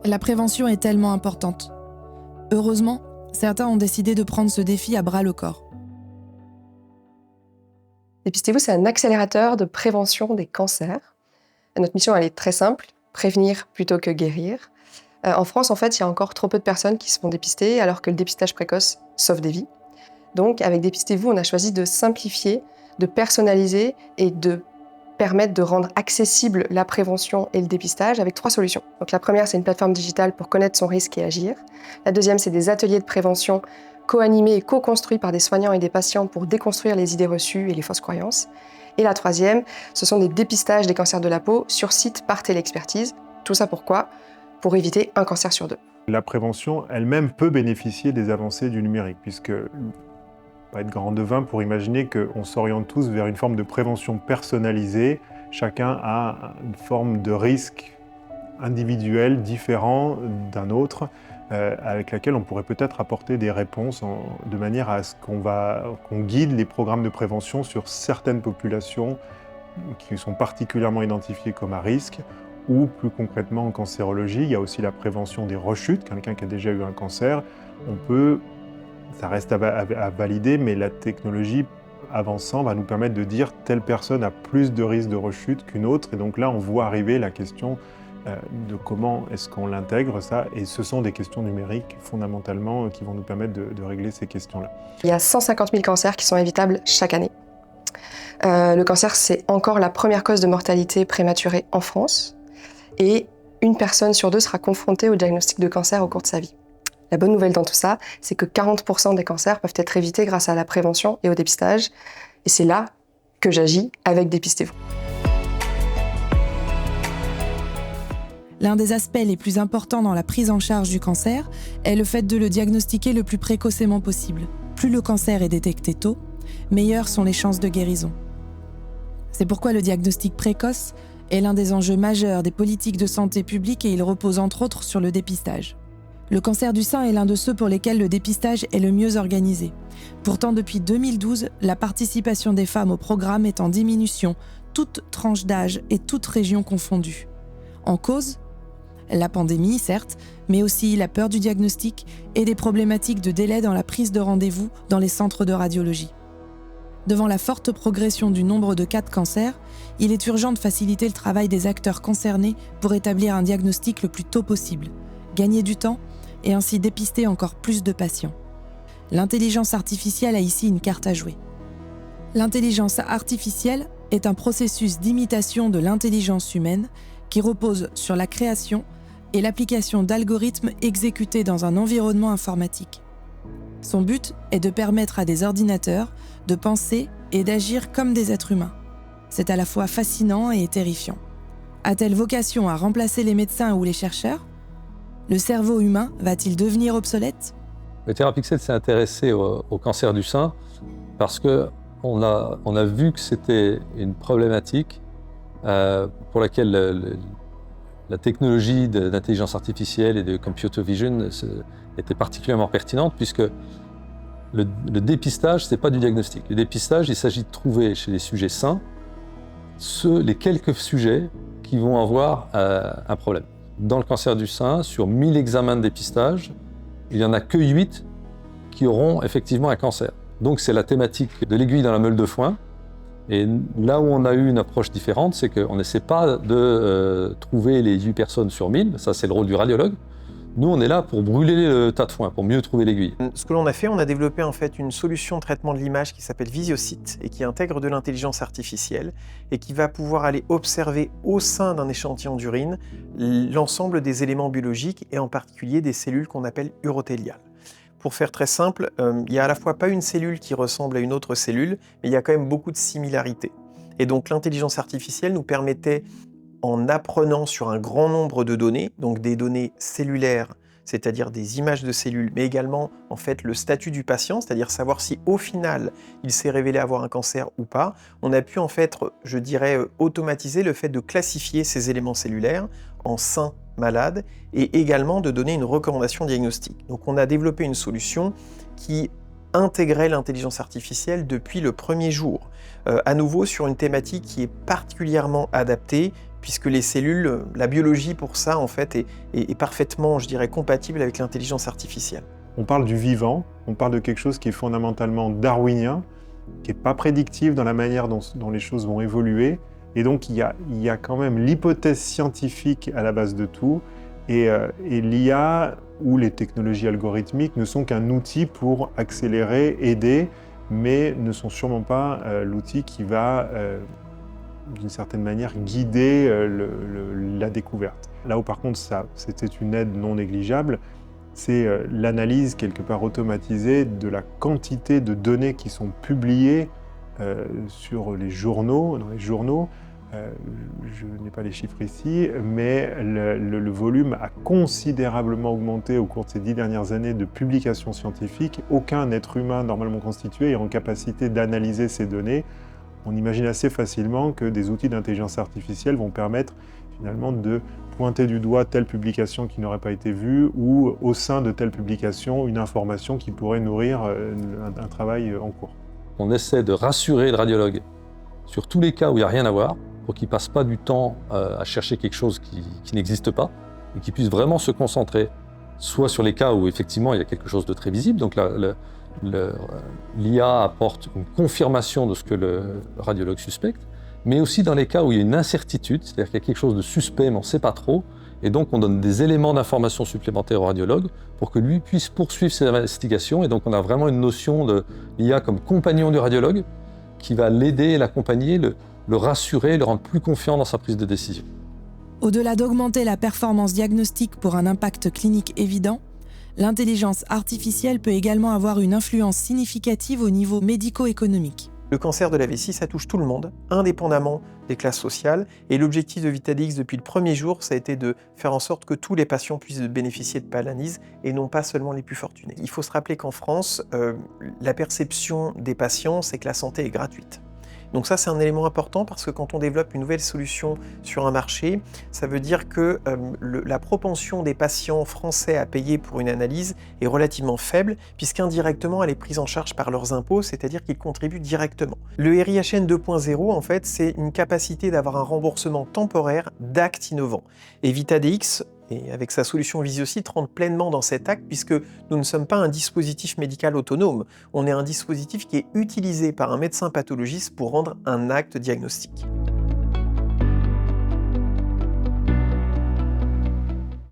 La prévention est tellement importante. Heureusement, certains ont décidé de prendre ce défi à bras-le-corps. Dépistez-vous, c'est un accélérateur de prévention des cancers. Notre mission, elle est très simple, prévenir plutôt que guérir. En France, en fait, il y a encore trop peu de personnes qui se font dépister, alors que le dépistage précoce sauve des vies. Donc, avec Dépistez-vous, on a choisi de simplifier, de personnaliser et de permettre de rendre accessible la prévention et le dépistage avec 3 solutions. Donc, la première, c'est une plateforme digitale pour connaître son risque et agir. La deuxième, c'est des ateliers de prévention co-animés et co-construits par des soignants et des patients pour déconstruire les idées reçues et les fausses croyances. Et la troisième, ce sont des dépistages des cancers de la peau sur site par téléexpertise. Tout ça pourquoi ? Pour éviter un cancer sur 2. La prévention elle-même peut bénéficier des avancées du numérique, puisque pas être grand devin pour imaginer qu'on s'oriente tous vers une forme de prévention personnalisée. Chacun a une forme de risque individuel différent d'un autre, avec laquelle on pourrait peut-être apporter des réponses de manière à ce qu'on guide les programmes de prévention sur certaines populations qui sont particulièrement identifiées comme à risque, ou plus concrètement en cancérologie. Il y a aussi la prévention des rechutes. Quelqu'un qui a déjà eu un cancer, ça reste à valider, mais la technologie avançant va nous permettre de dire telle personne a plus de risques de rechute qu'une autre. Et donc là, on voit arriver la question de comment est-ce qu'on l'intègre, ça. Et ce sont des questions numériques, fondamentalement, qui vont nous permettre de régler ces questions-là. Il y a 150 000 cancers qui sont évitables chaque année. Le cancer, c'est encore la première cause de mortalité prématurée en France. Et une personne sur 2 sera confrontée au diagnostic de cancer au cours de sa vie. La bonne nouvelle dans tout ça, c'est que 40% des cancers peuvent être évités grâce à la prévention et au dépistage. Et c'est là que j'agis avec Dépistez-vous. L'un des aspects les plus importants dans la prise en charge du cancer est le fait de le diagnostiquer le plus précocement possible. Plus le cancer est détecté tôt, meilleures sont les chances de guérison. C'est pourquoi le diagnostic précoce est l'un des enjeux majeurs des politiques de santé publique et il repose entre autres sur le dépistage. Le cancer du sein est l'un de ceux pour lesquels le dépistage est le mieux organisé. Pourtant, depuis 2012, la participation des femmes au programme est en diminution, toutes tranches d'âge et toutes régions confondues. En cause, la pandémie, certes, mais aussi la peur du diagnostic et des problématiques de délai dans la prise de rendez-vous dans les centres de radiologie. Devant la forte progression du nombre de cas de cancer, il est urgent de faciliter le travail des acteurs concernés pour établir un diagnostic le plus tôt possible, gagner du temps et ainsi dépister encore plus de patients. L'intelligence artificielle a ici une carte à jouer. L'intelligence artificielle est un processus d'imitation de l'intelligence humaine qui repose sur la création et l'application d'algorithmes exécutés dans un environnement informatique. Son but est de permettre à des ordinateurs de penser et d'agir comme des êtres humains. C'est à la fois fascinant et terrifiant. A-t-elle vocation à remplacer les médecins ou les chercheurs ? Le cerveau humain va-t-il devenir obsolète ? Le Therapixel s'est intéressé au cancer du sein parce qu'on a vu que c'était une problématique pour laquelle la technologie d'intelligence artificielle et de computer vision était particulièrement pertinente, puisque le dépistage, ce n'est pas du diagnostic. Le dépistage, il s'agit de trouver chez les sujets sains les quelques sujets qui vont avoir un problème. Dans le cancer du sein, sur 1000 examens de dépistage, il n'y en a que 8 qui auront effectivement un cancer. Donc c'est la thématique de l'aiguille dans la meule de foin. Et là où on a eu une approche différente, c'est qu'on n'essaie pas de trouver les 8 personnes sur 1000, ça c'est le rôle du radiologue. Nous, on est là pour brûler le tas de foin, pour mieux trouver l'aiguille. Ce que l'on a fait, on a développé en fait une solution de traitement de l'image qui s'appelle VisioCyte et qui intègre de l'intelligence artificielle et qui va pouvoir aller observer au sein d'un échantillon d'urine l'ensemble des éléments biologiques et en particulier des cellules qu'on appelle urothéliales. Pour faire très simple, il n'y a à la fois pas une cellule qui ressemble à une autre cellule, mais il y a quand même beaucoup de similarités. Et donc l'intelligence artificielle nous permettait, en apprenant sur un grand nombre de données, donc des données cellulaires, c'est-à-dire des images de cellules, mais également en fait le statut du patient, c'est-à-dire savoir si au final il s'est révélé avoir un cancer ou pas, on a pu en fait, je dirais, automatiser le fait de classifier ces éléments cellulaires en sains, malades, et également de donner une recommandation diagnostique. Donc on a développé une solution qui intégrait l'intelligence artificielle depuis le premier jour, à nouveau sur une thématique qui est particulièrement adaptée, puisque les cellules, la biologie pour ça, en fait, est parfaitement, je dirais, compatible avec l'intelligence artificielle. On parle du vivant, on parle de quelque chose qui est fondamentalement darwinien, qui n'est pas prédictif dans la manière dont les choses vont évoluer. Et donc, il y a quand même l'hypothèse scientifique à la base de tout. Et l'IA ou les technologies algorithmiques ne sont qu'un outil pour accélérer, aider, mais ne sont sûrement pas l'outil qui va, d'une certaine manière, guider la découverte. Là où, par contre, c'était une aide non négligeable, c'est l'analyse quelque part automatisée de la quantité de données qui sont publiées sur les journaux, dans les journaux. Je n'ai pas les chiffres ici, mais le volume a considérablement augmenté au cours de ces 10 dernières années de publications scientifiques. Aucun être humain normalement constitué est en capacité d'analyser ces données. On imagine assez facilement que des outils d'intelligence artificielle vont permettre finalement de pointer du doigt telle publication qui n'aurait pas été vue ou au sein de telle publication une information qui pourrait nourrir un travail en cours. On essaie de rassurer le radiologue sur tous les cas où il n'y a rien à voir, pour qu'il ne passe pas du temps à chercher quelque chose qui n'existe pas, et qu'il puisse vraiment se concentrer soit sur les cas où effectivement il y a quelque chose de très visible, donc l'IA apporte une confirmation de ce que le radiologue suspecte, mais aussi dans les cas où il y a une incertitude, c'est-à-dire qu'il y a quelque chose de suspect mais on ne sait pas trop, et donc on donne des éléments d'information supplémentaires au radiologue pour que lui puisse poursuivre ses investigations, et donc on a vraiment une notion de l'IA comme compagnon du radiologue qui va l'aider, l'accompagner, le rassurer, le rendre plus confiant dans sa prise de décision. Au-delà d'augmenter la performance diagnostique pour un impact clinique évident, l'intelligence artificielle peut également avoir une influence significative au niveau médico-économique. Le cancer de la vessie, ça touche tout le monde, indépendamment des classes sociales. Et l'objectif de Vitadix depuis le premier jour, ça a été de faire en sorte que tous les patients puissent bénéficier de Palanyse et non pas seulement les plus fortunés. Il faut se rappeler qu'en France, la perception des patients, c'est que la santé est gratuite. Donc ça, c'est un élément important parce que quand on développe une nouvelle solution sur un marché, ça veut dire que la propension des patients français à payer pour une analyse est relativement faible puisqu'indirectement, elle est prise en charge par leurs impôts, c'est-à-dire qu'ils contribuent directement. Le RIHN 2.0, en fait, c'est une capacité d'avoir un remboursement temporaire d'actes innovants. Et Vitadix, et avec sa solution VisioCite, rentre pleinement dans cet acte puisque nous ne sommes pas un dispositif médical autonome, on est un dispositif qui est utilisé par un médecin pathologiste pour rendre un acte diagnostique.